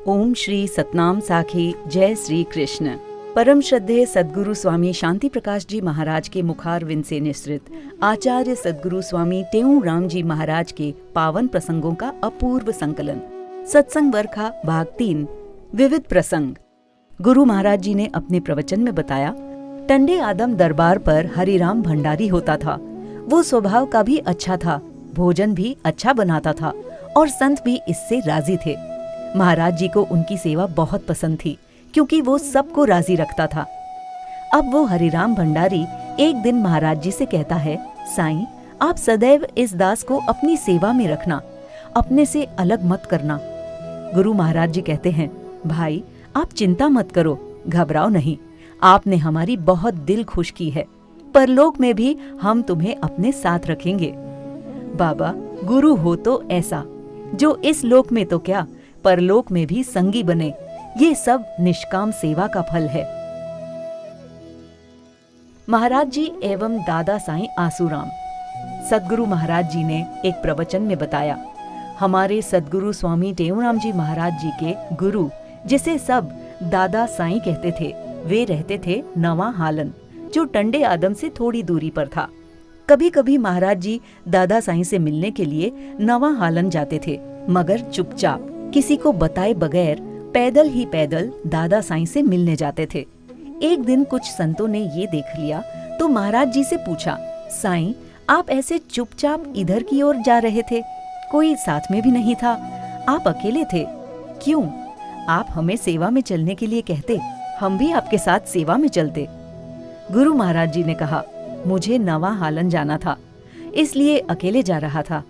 ओम श्री सतनाम साखी जय श्री कृष्ण। परम श्रद्धेय सद्गुरु स्वामी शांति प्रकाश जी महाराज के मुखारविंद से निसृत आचार्य सद्गुरु स्वामी टेऊराम जी महाराज के पावन प्रसंगों का अपूर्व संकलन। सत्संग वर्खा भाग 3 विविध प्रसंग। गुरु महाराज जी ने अपने प्रवचन में बताया, टंडे आदम दरबार पर हरिराम भंडारी होता था। वो स्वभाव का भी अच्छा था, भोजन भी अच्छा बनाता था और संत भी इससे राजी थे। महाराज जी को उनकी सेवा बहुत पसंद थी क्योंकि वो सबको राजी रखता था। अब वो हरिराम भंडारी एक दिन महाराज जी से कहता है, साईं, आप सदैव इस दास को अपनी सेवा में रखना, अपने से अलग मत करना। गुरु महाराज जी कहते हैं, भाई आप चिंता मत करो, घबराओ नहीं, आपने हमारी बहुत दिल खुश की है, परलोक में भी हम तुम्हें अपने साथ रखेंगे। बाबा, गुरु हो तो ऐसा, जो इस लोक में तो क्या परलोक में भी संगी बने। ये सब निष्काम सेवा का फल है। महाराज जी एवं दादा साईं आसूराम। सद्गुरु महाराज जी ने एक प्रवचन में बताया, हमारे सद्गुरु स्वामी टेऊराम जी महाराज जी के गुरु, जिसे सब दादा साईं कहते थे, वे रहते थे नवा हालन, जो टंडे आदम से थोड़ी दूरी पर था। कभी कभी महाराज जी दादा साईं से मिलने के लिए नवा हालन जाते थे, मगर चुपचाप किसी को बताए बगैर पैदल ही पैदल दादा साईं से मिलने जाते थे। एक दिन कुछ संतों ने ये देख लिया तो महाराज जी से पूछा, साईं, आप ऐसे चुपचाप इधर की ओर जा रहे थे, कोई साथ में भी नहीं था, आप अकेले थे, क्यों? आप हमें सेवा में चलने के लिए कहते, हम भी आपके साथ सेवा में चलते। गुरु महाराज जी ने कहा, मुझे नवा हालन जाना था, इसलिए अकेले जा रहा था।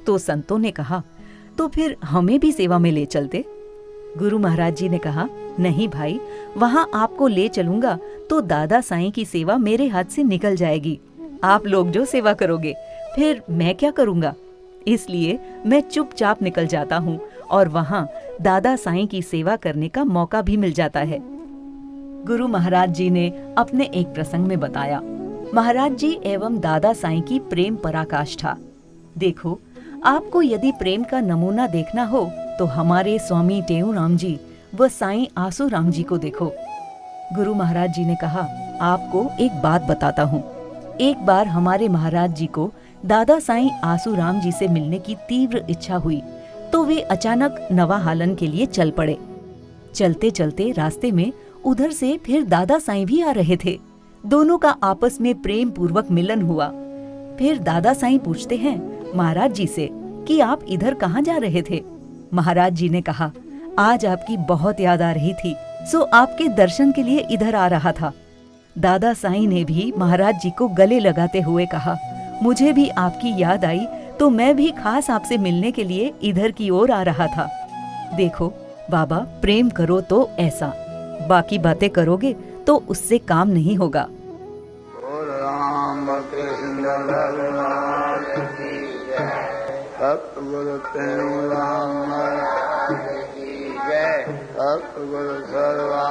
तो संतों ने कहा, तो फिर हमें भी सेवा में ले चलते। गुरु महाराज जी ने कहा, नहीं भाई, वहां आपको ले चलूंगा तो दादा साईं की सेवा मेरे हाथ से निकल जाएगी। आप लोग जो सेवा करोगे, फिर मैं क्या करूंगा? इसलिए मैं चुपचाप निकल जाता हूँ और वहां दादा साईं की सेवा करने का मौका भी मिल जाता है। गुरु महाराज जी ने अपने एक प्रसंग में बताया, महाराज जी एवं दादा साईं की प्रेम पराकाष्ठा। देखो, आपको यदि प्रेम का नमूना देखना हो तो हमारे स्वामी टेऊराम जी व साईं आसूराम जी को देखो। गुरु महाराज जी ने कहा, आपको एक बात बताता हूँ। एक बार हमारे महाराज जी को दादा साईं आसूराम जी से मिलने की तीव्र इच्छा हुई तो वे अचानक नवा हालन के लिए चल पड़े। चलते चलते रास्ते में उधर से फिर दादा साईं भी आ रहे थे। दोनों का आपस में प्रेम पूर्वक मिलन हुआ। फिर दादा साईं पूछते हैं महाराज जी से कि आप इधर कहाँ जा रहे थे? महाराज जी ने कहा, आज आपकी बहुत याद आ रही थी, सो आपके दर्शन के लिए इधर आ रहा था। दादा साईं ने भी महाराज जी को गले लगाते हुए कहा, मुझे भी आपकी याद आई तो मैं भी खास आपसे मिलने के लिए इधर की ओर आ रहा था। देखो बाबा, प्रेम करो तो ऐसा, बाकी बातें करोगे तो उससे काम नहीं होगा। सतगुरु टेऊराम की जय, सतगुरु सर्वा